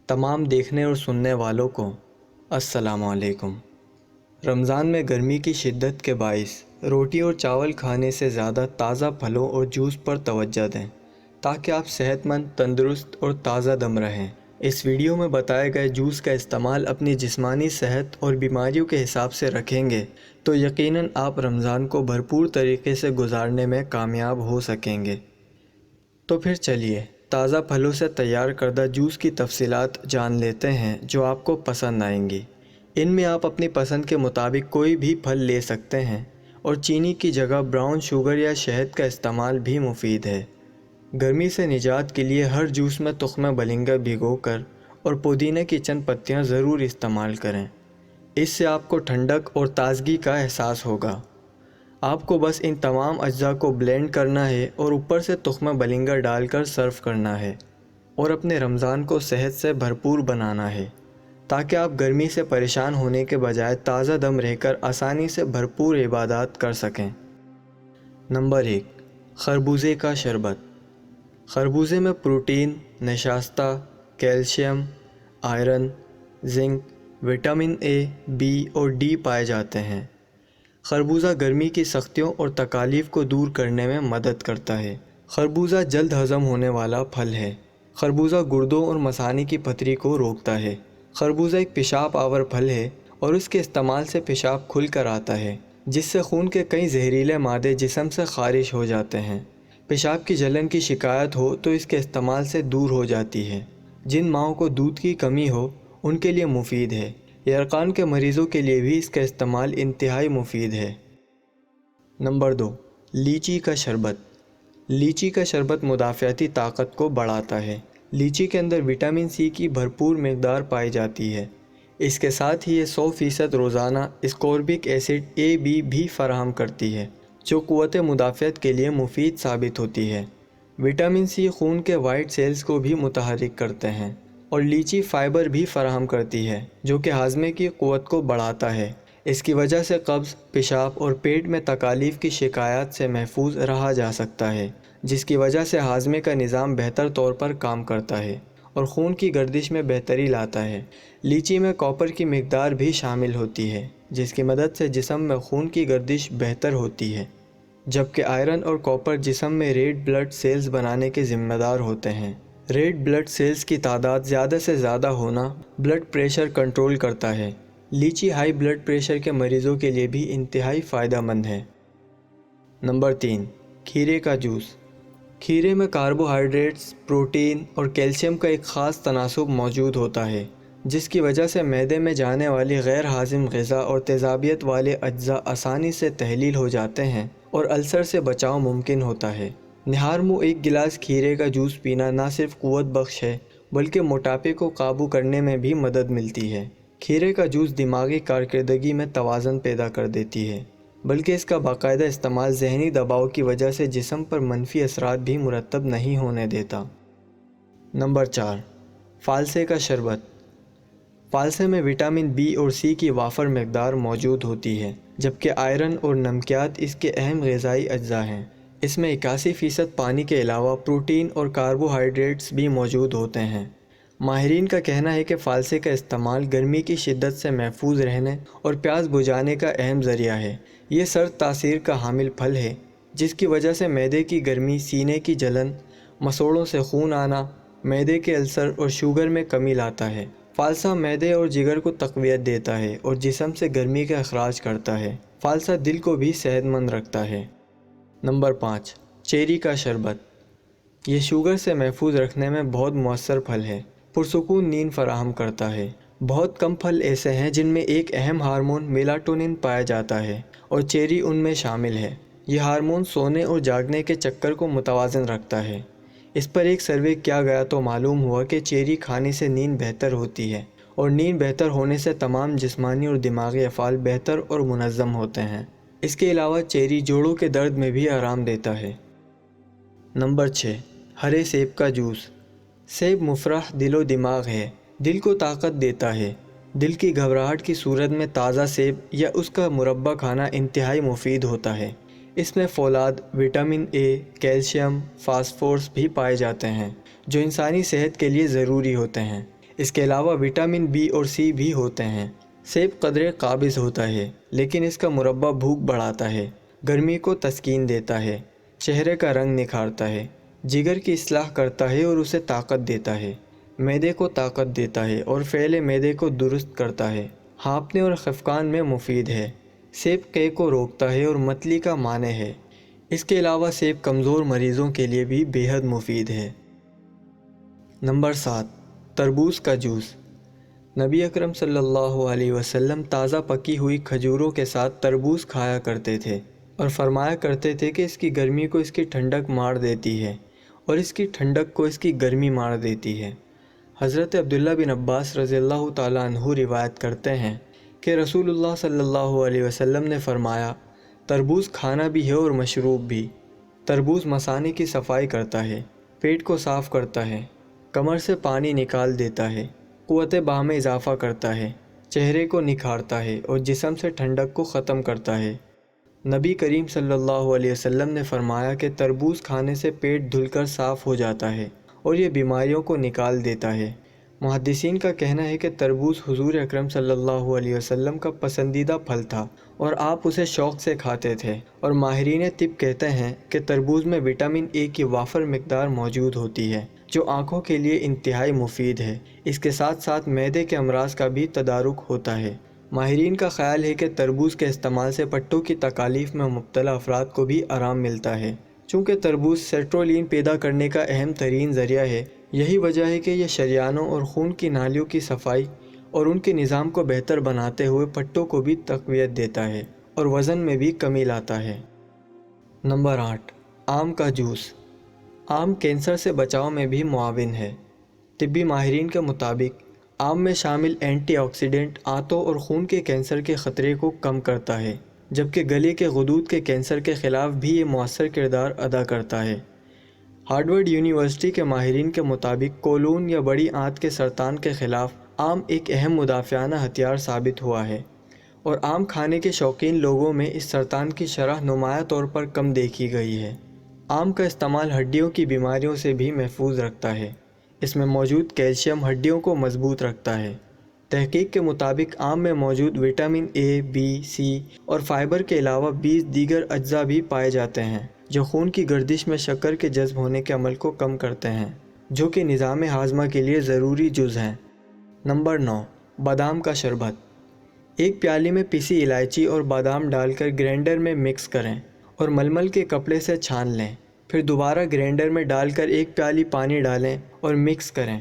تمام دیکھنے اور سننے والوں کو السلام علیکم۔ رمضان میں گرمی کی شدت کے باعث روٹی اور چاول کھانے سے زیادہ تازہ پھلوں اور جوس پر توجہ دیں تاکہ آپ صحت مند، تندرست اور تازہ دم رہیں۔ اس ویڈیو میں بتائے گئے جوس کا استعمال اپنی جسمانی صحت اور بیماریوں کے حساب سے رکھیں گے تو یقیناً آپ رمضان کو بھرپور طریقے سے گزارنے میں کامیاب ہو سکیں گے۔ تو پھر چلیے تازہ پھلوں سے تیار کردہ جوس کی تفصیلات جان لیتے ہیں جو آپ کو پسند آئیں گی۔ ان میں آپ اپنی پسند کے مطابق کوئی بھی پھل لے سکتے ہیں اور چینی کی جگہ براؤن شوگر یا شہد کا استعمال بھی مفید ہے۔ گرمی سے نجات کے لیے ہر جوس میں تخمہ بلنگا بھگو کر اور پودینے کی چند پتیاں ضرور استعمال کریں۔ اس سے آپ کو ٹھنڈک اور تازگی کا احساس ہوگا۔ آپ کو بس ان تمام اجزاء کو بلینڈ کرنا ہے اور اوپر سے تخمہ بلنگا ڈال کر سرو کرنا ہے اور اپنے رمضان کو صحت سے بھرپور بنانا ہے تاکہ آپ گرمی سے پریشان ہونے کے بجائے تازہ دم رہ کر آسانی سے بھرپور عبادات کر سکیں۔ نمبر 1، خربوزے کا شربت۔ خربوزے میں پروٹین، نشاستہ، calcium, iron, zinc, vitamin A, B اور ڈی پائے جاتے ہیں۔ خربوزہ گرمی کی سختیوں اور تکالیف کو دور کرنے میں مدد کرتا ہے۔ خربوزہ جلد ہضم ہونے والا پھل ہے۔ خربوزہ گردوں اور مثانے کی پتھری کو روکتا ہے۔ خربوزہ ایک پیشاب آور پھل ہے اور اس کے استعمال سے پیشاب کھل کر آتا ہے، جس سے خون کے کئی زہریلے مادے جسم سے خارج ہو جاتے ہیں۔ پیشاب کی جلن کی شکایت ہو تو اس کے استعمال سے دور ہو جاتی ہے۔ جن ماؤں کو دودھ کی کمی ہو ان کے لیے مفید ہے۔ یرقان کے مریضوں کے لیے بھی اس کا استعمال انتہائی مفید ہے۔ نمبر 2، لیچی کا شربت۔ لیچی کا شربت مدافعتی طاقت کو بڑھاتا ہے۔ لیچی کے اندر وٹامن سی کی بھرپور مقدار پائی جاتی ہے۔ اس کے ساتھ ہی یہ 100% روزانہ اسکوربک ایسڈ اے بھی فراہم کرتی ہے جو قوت مدافعت کے لیے مفید ثابت ہوتی ہے۔ وٹامن سی خون کے وائٹ سیلز کو بھی متحرک کرتے ہیں اور لیچی فائبر بھی فراہم کرتی ہے جو کہ ہاضمے کی قوت کو بڑھاتا ہے۔ اس کی وجہ سے قبض، پیشاب اور پیٹ میں تکالیف کی شکایات سے محفوظ رہا جا سکتا ہے، جس کی وجہ سے ہاضمے کا نظام بہتر طور پر کام کرتا ہے اور خون کی گردش میں بہتری لاتا ہے۔ لیچی میں کاپر کی مقدار بھی شامل ہوتی ہے جس کی مدد سے جسم میں خون کی گردش بہتر ہوتی ہے، جبکہ آئرن اور کاپر جسم میں ریڈ بلڈ سیلز بنانے کے ذمہ دار ہوتے ہیں۔ ریڈ بلڈ سیلز کی تعداد زیادہ سے زیادہ ہونا بلڈ پریشر کنٹرول کرتا ہے۔ لیچی ہائی بلڈ پریشر کے مریضوں کے لیے بھی انتہائی فائدہ مند ہے۔ نمبر 3، کھیرے کا جوس۔ کھیرے میں کاربوہائیڈریٹس، پروٹین اور کیلشیم کا ایک خاص تناسب موجود ہوتا ہے جس کی وجہ سے معدے میں جانے والی غیر ہاضم غذا اور تیزابیت والے اجزاء آسانی سے تحلیل ہو جاتے ہیں اور السر سے بچاؤ ممکن ہوتا ہے۔ نہار منہ ایک گلاس کھیرے کا جوس پینا نہ صرف قوت بخش ہے بلکہ موٹاپے کو قابو کرنے میں بھی مدد ملتی ہے۔ کھیرے کا جوس دماغی کارکردگی میں توازن پیدا کر دیتی ہے، بلکہ اس کا باقاعدہ استعمال ذہنی دباؤ کی وجہ سے جسم پر منفی اثرات بھی مرتب نہیں ہونے دیتا۔ نمبر 4، فالسے کا شربت۔ فالسے میں وٹامن بی اور سی کی وافر مقدار موجود ہوتی ہے، جبکہ آئرن اور نمکیات اس کے اہم غذائی اجزاء ہیں۔ اس میں 81% پانی کے علاوہ پروٹین اور کاربوہائیڈریٹس بھی موجود ہوتے ہیں۔ ماہرین کا کہنا ہے کہ فالسے کا استعمال گرمی کی شدت سے محفوظ رہنے اور پیاس بجھانے کا اہم ذریعہ ہے۔ یہ سرد تاثیر کا حامل پھل ہے جس کی وجہ سے معدے کی گرمی، سینے کی جلن، مسوڑھوں سے خون آنا، معدے کے السر اور شوگر میں کمی لاتا ہے۔ فالسا معدے اور جگر کو تقویت دیتا ہے اور جسم سے گرمی کا اخراج کرتا ہے۔ فالسا دل کو بھی صحت مند رکھتا ہے۔ نمبر 5، چیری کا شربت۔ یہ شوگر سے محفوظ رکھنے میں بہت مؤثر پھل ہے۔ پرسکون نیند فراہم کرتا ہے۔ بہت کم پھل ایسے ہیں جن میں ایک اہم ہارمون میلاٹونن پایا جاتا ہے اور چیری ان میں شامل ہے۔ یہ ہارمون سونے اور جاگنے کے چکر کو متوازن رکھتا ہے۔ اس پر ایک سروے کیا گیا تو معلوم ہوا کہ چیری کھانے سے نیند بہتر ہوتی ہے اور نیند بہتر ہونے سے تمام جسمانی اور دماغی افعال بہتر اور منظم ہوتے ہیں۔ اس کے علاوہ چیری جوڑوں کے درد میں بھی آرام دیتا ہے۔ نمبر 6، ہرے سیب کا جوس۔ سیب مفرح دل و دماغ ہے۔ دل کو طاقت دیتا ہے۔ دل کی گھبراہٹ کی صورت میں تازہ سیب یا اس کا مربع کھانا انتہائی مفید ہوتا ہے۔ اس میں فولاد، وٹامن اے، کیلشیم، فاسفورس بھی پائے جاتے ہیں جو انسانی صحت کے لیے ضروری ہوتے ہیں۔ اس کے علاوہ وٹامن بی اور سی بھی ہوتے ہیں۔ سیب قدرے قابض ہوتا ہے، لیکن اس کا مربع بھوک بڑھاتا ہے، گرمی کو تسکین دیتا ہے، چہرے کا رنگ نکھارتا ہے، جگر کی اصلاح کرتا ہے اور اسے طاقت دیتا ہے، معدے کو طاقت دیتا ہے اور فعل معدے کو درست کرتا ہے، ہانپنے اور خفقان میں مفید ہے۔ سیب قے کو روکتا ہے اور متلی کا مانع ہے۔ اس کے علاوہ سیب کمزور مریضوں کے لیے بھی بے حد مفید ہے۔ نمبر 7، تربوز کا جوس۔ نبی اکرم صلی اللہ علیہ وسلم تازہ پکی ہوئی کھجوروں کے ساتھ تربوز کھایا کرتے تھے اور فرمایا کرتے تھے کہ اس کی گرمی کو اس کی ٹھنڈک مار دیتی ہے اور اس کی ٹھنڈک کو اس کی گرمی مار دیتی ہے۔ حضرت عبداللہ بن عباس رضی اللہ تعالیٰ عنہ روایت کرتے ہیں کہ رسول اللہ صلی اللہ علیہ وسلم نے فرمایا، تربوز کھانا بھی ہے اور مشروب بھی۔ تربوز مثانے کی صفائی کرتا ہے، پیٹ کو صاف کرتا ہے، کمر سے پانی نکال دیتا ہے، قوت باہ میں اضافہ کرتا ہے، چہرے کو نکھارتا ہے اور جسم سے ٹھنڈک کو ختم کرتا ہے۔ نبی کریم صلی اللہ علیہ وسلم نے فرمایا کہ تربوز کھانے سے پیٹ دھل کر صاف ہو جاتا ہے اور یہ بیماریوں کو نکال دیتا ہے۔ محدثین کا کہنا ہے کہ تربوز حضور اکرم صلی اللہ علیہ وسلم کا پسندیدہ پھل تھا اور آپ اسے شوق سے کھاتے تھے، اور ماہرین طب کہتے ہیں کہ تربوز میں وٹامن اے کی وافر مقدار موجود ہوتی ہے جو آنکھوں کے لیے انتہائی مفید ہے۔ اس کے ساتھ ساتھ معدے کے امراض کا بھی تدارک ہوتا ہے۔ ماہرین کا خیال ہے کہ تربوز کے استعمال سے پٹھوں کی تکالیف میں مبتلا افراد کو بھی آرام ملتا ہے۔ چونکہ تربوز سیٹرولین پیدا کرنے کا اہم ترین ذریعہ ہے، یہی وجہ ہے کہ یہ شریانوں اور خون کی نالیوں کی صفائی اور ان کے نظام کو بہتر بناتے ہوئے پٹھوں کو بھی تقویت دیتا ہے اور وزن میں بھی کمی لاتا ہے۔ نمبر 8، آم کا جوس۔ آم کینسر سے بچاؤ میں بھی معاون ہے۔ طبی ماہرین کے مطابق آم میں شامل اینٹی آکسیڈنٹ آنتوں اور خون کے کینسر کے خطرے کو کم کرتا ہے، جبکہ گلے کے غدود کے کینسر کے خلاف بھی یہ مؤثر کردار ادا کرتا ہے۔ ہارورڈ یونیورسٹی کے ماہرین کے مطابق کولون یا بڑی آنت کے سرطان کے خلاف آم ایک اہم مدافعانہ ہتھیار ثابت ہوا ہے، اور آم کھانے کے شوقین لوگوں میں اس سرطان کی شرح نمایاں طور پر کم دیکھی گئی ہے۔ آم کا استعمال ہڈیوں کی بیماریوں سے بھی محفوظ رکھتا ہے۔ اس میں موجود کیلشیم ہڈیوں کو مضبوط رکھتا ہے۔ تحقیق کے مطابق آم میں موجود وٹامن اے، بی، سی اور فائبر کے علاوہ 20 دیگر اجزاء بھی پائے جاتے ہیں جو خون کی گردش میں شکر کے جذب ہونے کے عمل کو کم کرتے ہیں، جو کہ نظام ہاضمہ کے لیے ضروری جز ہیں۔ نمبر 9، بادام کا شربت۔ ایک پیالے میں پیسی الائچی اور بادام ڈال کر گرینڈر میں مکس کریں اور ململ کے کپڑے سے چھان لیں، پھر دوبارہ گرینڈر میں ڈال کر ایک پیالی پانی ڈالیں اور مکس کریں،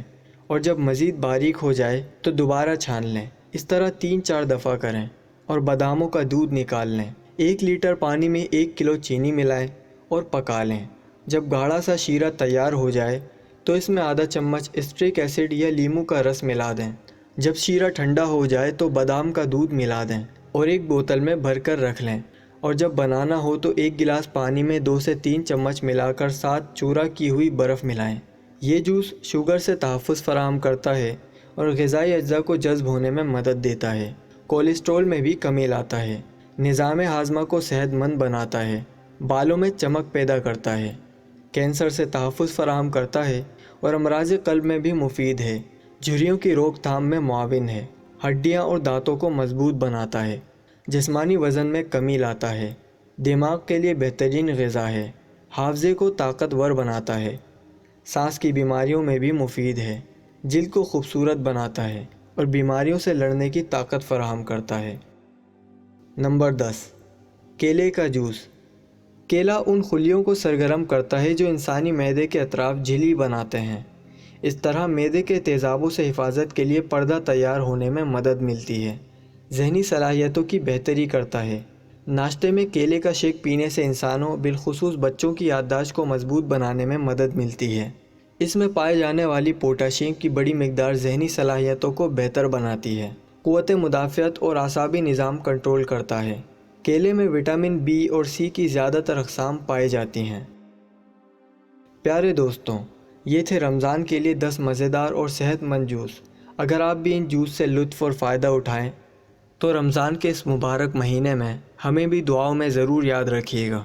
اور جب مزید باریک ہو جائے تو دوبارہ چھان لیں۔ اس طرح 3-4 دفعہ کریں اور باداموں کا دودھ نکال لیں۔ 1 لیٹر پانی میں 1 کلو چینی ملائیں اور پکا لیں۔ جب گاڑھا سا شیرہ تیار ہو جائے تو اس میں آدھا چمچ اسٹرک ایسڈ یا لیموں کا رس ملا دیں۔ جب شیرہ ٹھنڈا ہو جائے تو بادام کا دودھ ملا دیں اور ایک بوتل میں بھر کر رکھ لیں، اور جب بنانا ہو تو 1 گلاس پانی میں 2 سے 3 چمچ ملا کر ساتھ چورا کی ہوئی برف ملائیں۔ یہ جوس شوگر سے تحفظ فراہم کرتا ہے اور غذائی اجزاء کو جذب ہونے میں مدد دیتا ہے، کولیسٹرول میں بھی کمی لاتا ہے، نظام ہاضمہ کو صحت مند بناتا ہے، بالوں میں چمک پیدا کرتا ہے، کینسر سے تحفظ فراہم کرتا ہے اور امراض قلب میں بھی مفید ہے، جھریوں کی روک تھام میں معاون ہے، ہڈیاں اور دانتوں کو مضبوط بناتا ہے، جسمانی وزن میں کمی لاتا ہے، دماغ کے لیے بہترین غذا ہے، حافظے کو طاقتور بناتا ہے، سانس کی بیماریوں میں بھی مفید ہے، جلد کو خوبصورت بناتا ہے اور بیماریوں سے لڑنے کی طاقت فراہم کرتا ہے۔ نمبر 10، کیلے کا جوس۔ کیلا ان خلیوں کو سرگرم کرتا ہے جو انسانی معدے کے اطراف جھلی بناتے ہیں۔ اس طرح معدے کے تیزابوں سے حفاظت کے لیے پردہ تیار ہونے میں مدد ملتی ہے، ذہنی صلاحیتوں کی بہتری کرتا ہے۔ ناشتے میں کیلے کا شیک پینے سے انسانوں بالخصوص بچوں کی یادداشت کو مضبوط بنانے میں مدد ملتی ہے۔ اس میں پائے جانے والی پوٹاشیم کی بڑی مقدار ذہنی صلاحیتوں کو بہتر بناتی ہے، قوت مدافعت اور اعصابی نظام کنٹرول کرتا ہے۔ کیلے میں وٹامن بی اور سی کی زیادہ تر اقسام پائی جاتی ہیں۔ پیارے دوستوں، یہ تھے رمضان کے لیے 10 مزیدار اور صحت مند جوس۔ اگر آپ بھی ان جوس سے لطف اور فائدہ اٹھائیں تو رمضان کے اس مبارک مہینے میں ہمیں بھی دعاؤں میں ضرور یاد رکھیے گا۔